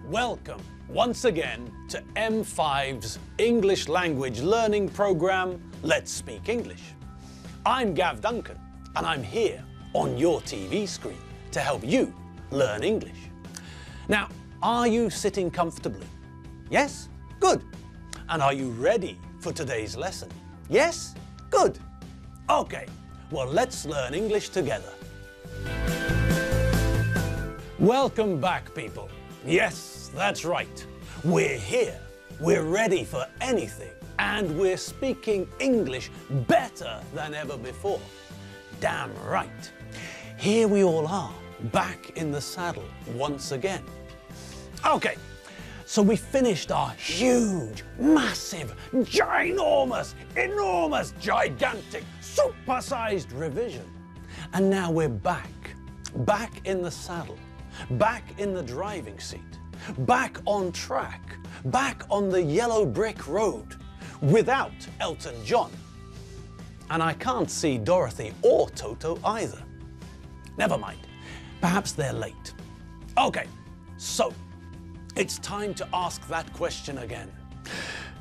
Welcome once again to M5's English language learning program, Let's Speak English. I'm Gav Duncan and I'm here on your TV screen to help you learn English. Now, are you sitting comfortably? Yes? Good. And are you ready for today's lesson? Yes? Good. Okay, well, let's learn English together. Welcome back, people. Yes, that's right. We're here. We're ready for anything. And we're speaking English better than ever before. Damn right. Here we all are, back in the saddle once again. Okay, so we finished our huge, massive, ginormous, enormous, gigantic, super-sized revision. And now we're back in the saddle, back in the driving seat, back on track, back on the yellow brick road, without Elton John. And I can't see Dorothy or Toto either. Never mind, perhaps they're late. Okay, so it's time to ask that question again.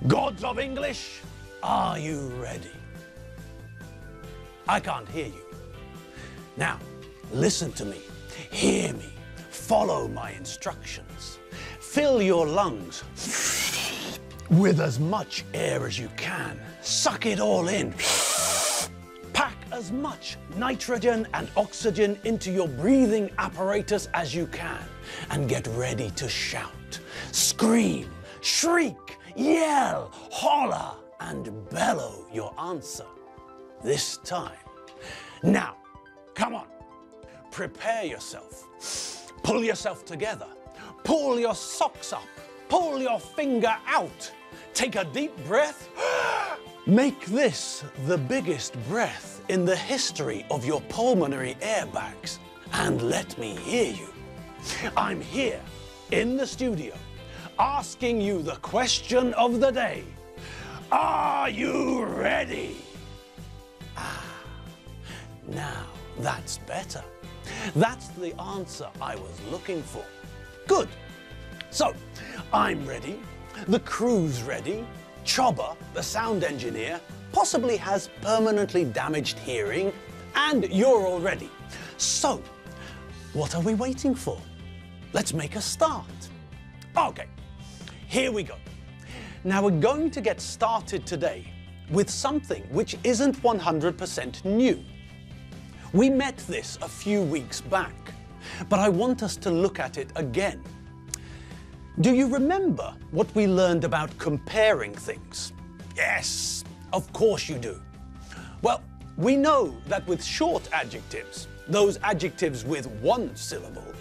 Gods of English, are you ready? I can't hear you. Now, listen to me, hear me, follow my instructions. Fill your lungs with as much air as you can. Suck it all in. Pack as much nitrogen and oxygen into your breathing apparatus as you can. And get ready to shout, scream, shriek, yell, holler, and bellow your answer. This time. Now, come on. Prepare yourself. Pull yourself together. Pull your socks up. Pull your finger out. Take a deep breath. Make this the biggest breath in the history of your pulmonary airbags. And let me hear you. I'm here in the studio asking you the question of the day. Are you ready? Now that's better. That's the answer I was looking for. Good. So, I'm ready, the crew's ready, Chobber, the sound engineer, possibly has permanently damaged hearing, and you're all ready. So, what are we waiting for? Let's make a start. Okay, here we go. Now we're going to get started today with something which isn't 100% new. We met this a few weeks back, but I want us to look at it again. Do you remember what we learned about comparing things? Yes, of course you do. Well, we know that with short adjectives, those adjectives with one syllable,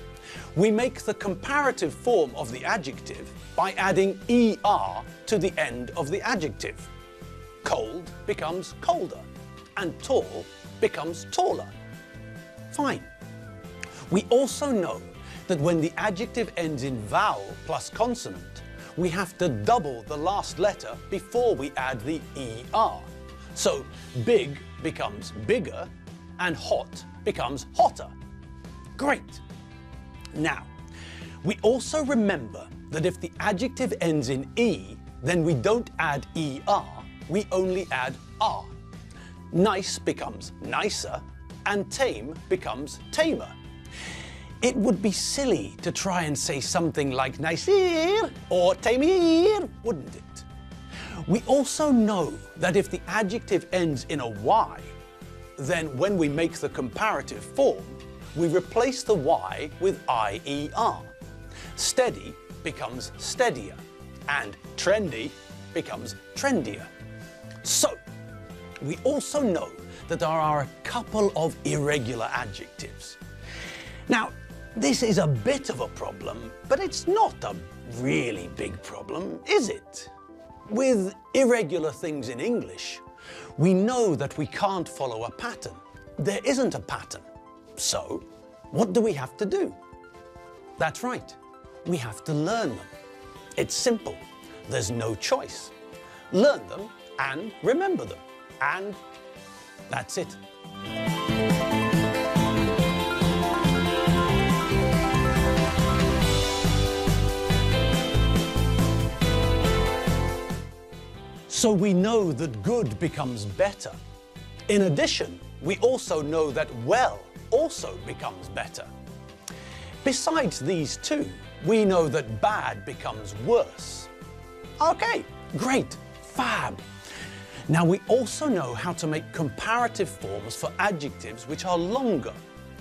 we make the comparative form of the adjective by adding er to the end of the adjective. Cold becomes colder, and tall becomes taller. Fine. We also know that when the adjective ends in vowel plus consonant, we have to double the last letter before we add the er. So big becomes bigger and hot becomes hotter. Great. Now, we also remember that if the adjective ends in e, then we don't add er, we only add r. Nice becomes nicer and tame becomes tamer. It would be silly to try and say something like nicer or tamer, wouldn't it? We also know that if the adjective ends in a y, then when we make the comparative form, we replace the y with ier. Steady becomes steadier, and trendy becomes trendier. So, we also know that there are a couple of irregular adjectives. Now, this is a bit of a problem, but it's not a really big problem, is it? With irregular things in English, we know that we can't follow a pattern. There isn't a pattern. So, what do we have to do? That's right, we have to learn them. It's simple. There's no choice. Learn them and remember them. And that's it. So we know that good becomes better. In addition, we also know that well also becomes better. Besides these two, we know that bad becomes worse. Okay, great, fab. Now we also know how to make comparative forms for adjectives which are longer.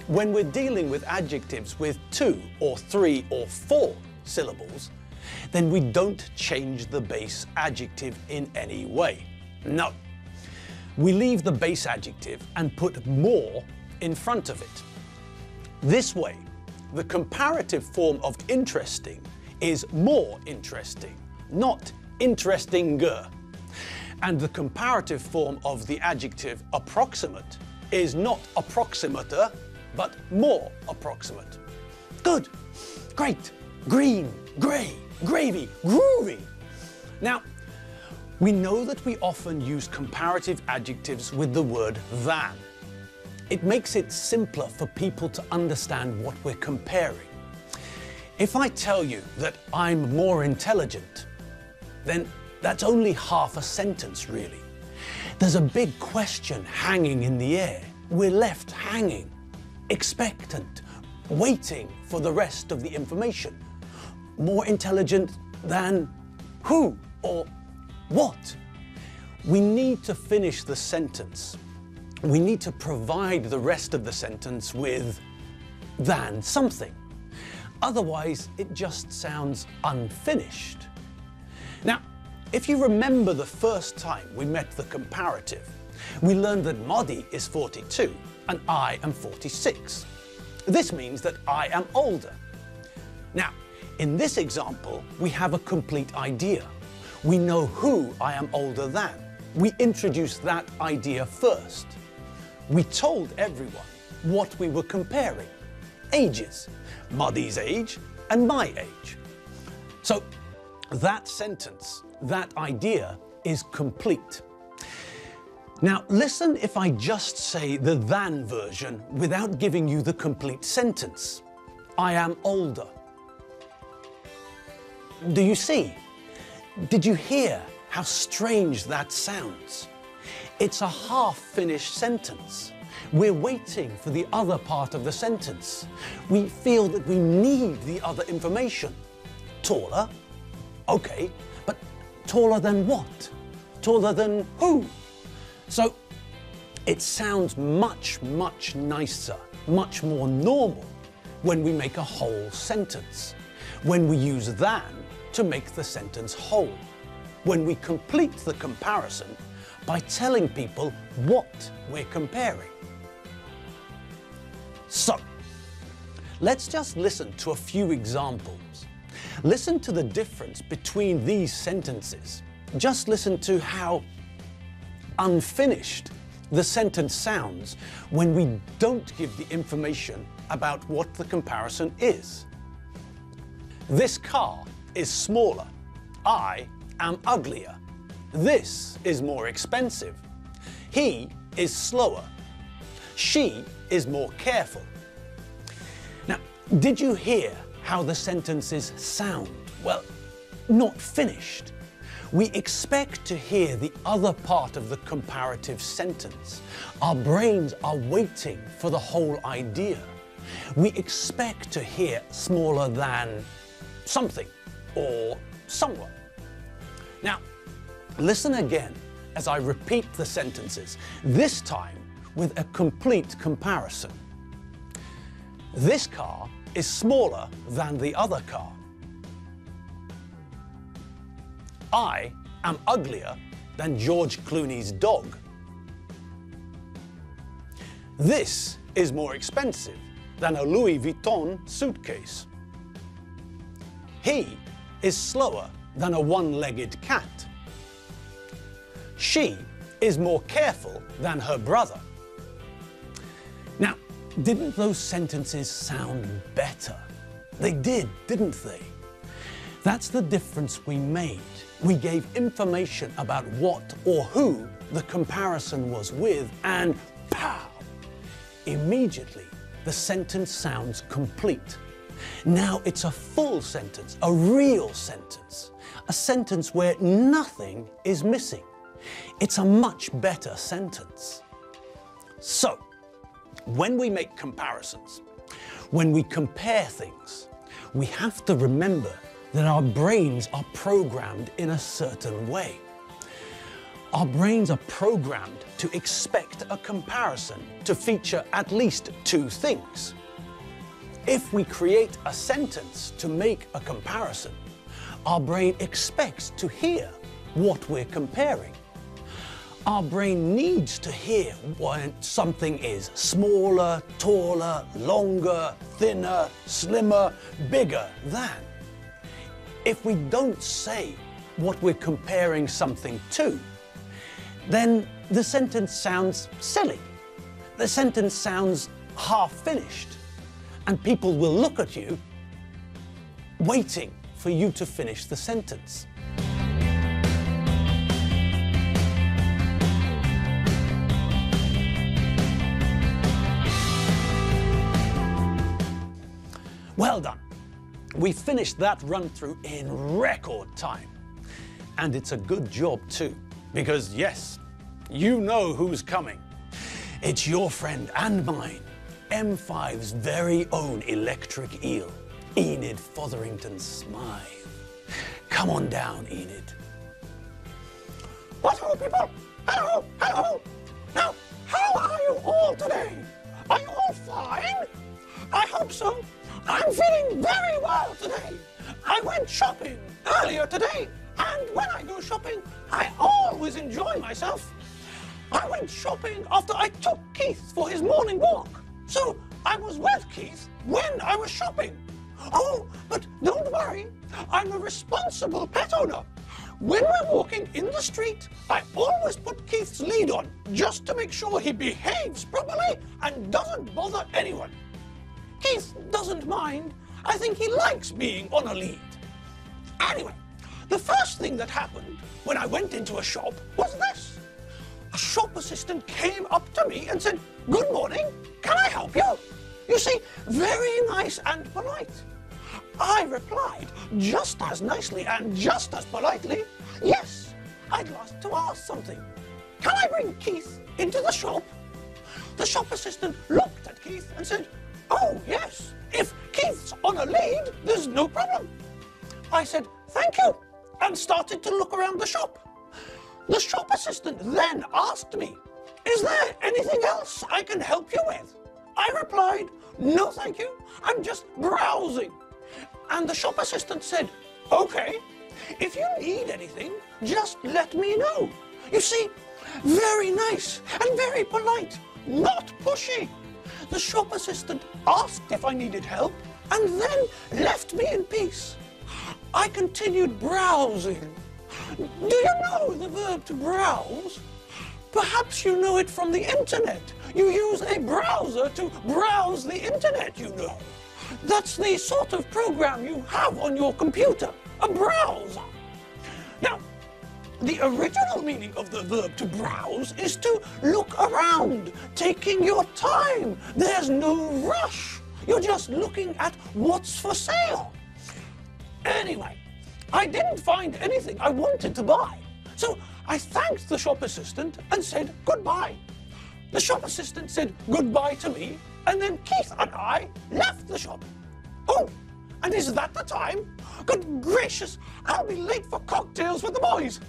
When we're dealing with adjectives with 2 or 3 or 4 syllables, then we don't change the base adjective in any way. No. We leave the base adjective and put more in front of it. This way, the comparative form of interesting is more interesting, not interestinger. And the comparative form of the adjective approximate is not approximater, but more approximate. Good, great, green, grey, gravy, groovy. Now, we know that we often use comparative adjectives with the word than. It makes it simpler for people to understand what we're comparing. If I tell you that I'm more intelligent, then that's only half a sentence, really. There's a big question hanging in the air. We're left hanging, expectant, waiting for the rest of the information. More intelligent than who or what? We need to finish the sentence. We need to provide the rest of the sentence with than something. Otherwise, it just sounds unfinished. Now, if you remember the first time we met the comparative, we learned that Modi is 42 and I am 46. This means that I am older. Now, in this example, we have a complete idea. We know who I am older than. We introduced that idea first. We told everyone what we were comparing. Ages, Muddy's age and my age. So that sentence, that idea is complete. Now listen if I just say the than version without giving you the complete sentence. I am older. Do you see? Did you hear how strange that sounds? It's a half-finished sentence. We're waiting for the other part of the sentence. We feel that we need the other information. Taller? Okay, but taller than what? Taller than who? So it sounds much, much nicer, much more normal when we make a whole sentence, when we use than to make the sentence whole, when we complete the comparison by telling people what we're comparing. So, let's just listen to a few examples. Listen to the difference between these sentences. Just listen to how unfinished the sentence sounds when we don't give the information about what the comparison is. This car is smaller. I am uglier. This is more expensive. He is slower. She is more careful. Now, did you hear how the sentences sound? Well, not finished. We expect to hear the other part of the comparative sentence. Our brains are waiting for the whole idea. We expect to hear smaller than something or someone. Now, listen again as I repeat the sentences, this time with a complete comparison. This car is smaller than the other car. I am uglier than George Clooney's dog. This is more expensive than a Louis Vuitton suitcase. He is slower than a one-legged cat. She is more careful than her brother. Now, didn't those sentences sound better? They did, didn't they? That's the difference we made. We gave information about what or who the comparison was with, and pow! Immediately, the sentence sounds complete. Now it's a full sentence, a real sentence. a sentence where nothing is missing. It's a much better sentence. So, when we make comparisons, when we compare things, we have to remember that our brains are programmed in a certain way. Our brains are programmed to expect a comparison to feature at least two things. If we create a sentence to make a comparison, our brain expects to hear what we're comparing. Our brain needs to hear when something is smaller, taller, longer, thinner, slimmer, bigger than. If we don't say what we're comparing something to, then the sentence sounds silly. The sentence sounds half-finished, and people will look at you waiting for you to finish the sentence. Well done. We finished that run-through in record time. And it's a good job too, because yes, you know who's coming. It's your friend and mine, M5's very own electric eel, Enid Fotherington Smythe. Come on down, Enid. What hello, people? Hello, hello. Now, how are you all today? Are you all fine? I hope so. I'm feeling very well today. I went shopping earlier today, and when I go shopping, I always enjoy myself. I went shopping after I took Keith for his morning walk, so I was with Keith when I was shopping. Oh, but don't worry, I'm a responsible pet owner. When we're walking in the street, I always put Keith's lead on, just to make sure he behaves properly and doesn't bother anyone. Keith doesn't mind. I think he likes being on a lead. Anyway, the first thing that happened when I went into a shop was this. A shop assistant came up to me and said, "Good morning, can I help you?" You see, very nice and polite. I replied just as nicely and just as politely, "Yes, I'd like to ask something. Can I bring Keith into the shop?" The shop assistant looked at Keith and said, "Oh, yes, if Keith's on a lead, there's no problem." I said, "Thank you," and started to look around the shop. The shop assistant then asked me, "Is there anything else I can help you with?" I replied, "No, thank you, I'm just browsing." And the shop assistant said, "Okay, if you need anything, just let me know." You see, very nice and very polite, not pushy. The shop assistant asked if I needed help and then left me in peace. I continued browsing. Do you know the verb to browse? Perhaps you know it from the internet. You use a browser to browse the internet, you know. That's the sort of program you have on your computer, a browser. Now, the original meaning of the verb to browse is to look around, taking your time. There's no rush. You're just looking at what's for sale. Anyway, I didn't find anything I wanted to buy. So I thanked the shop assistant and said goodbye. The shop assistant said goodbye to me, and then Keith and I left the shop. Oh, and is that the time? Good gracious, I'll be late for cocktails with the boys.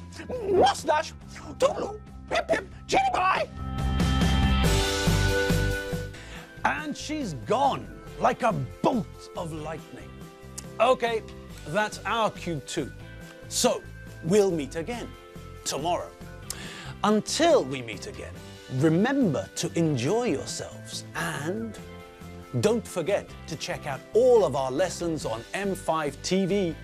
Mustache, toodaloo, hip hip, chitty bye. And she's gone like a bolt of lightning. Okay, that's our cue too. So we'll meet again tomorrow. Until we meet again, remember to enjoy yourselves and don't forget to check out all of our lessons on m5tv.hu.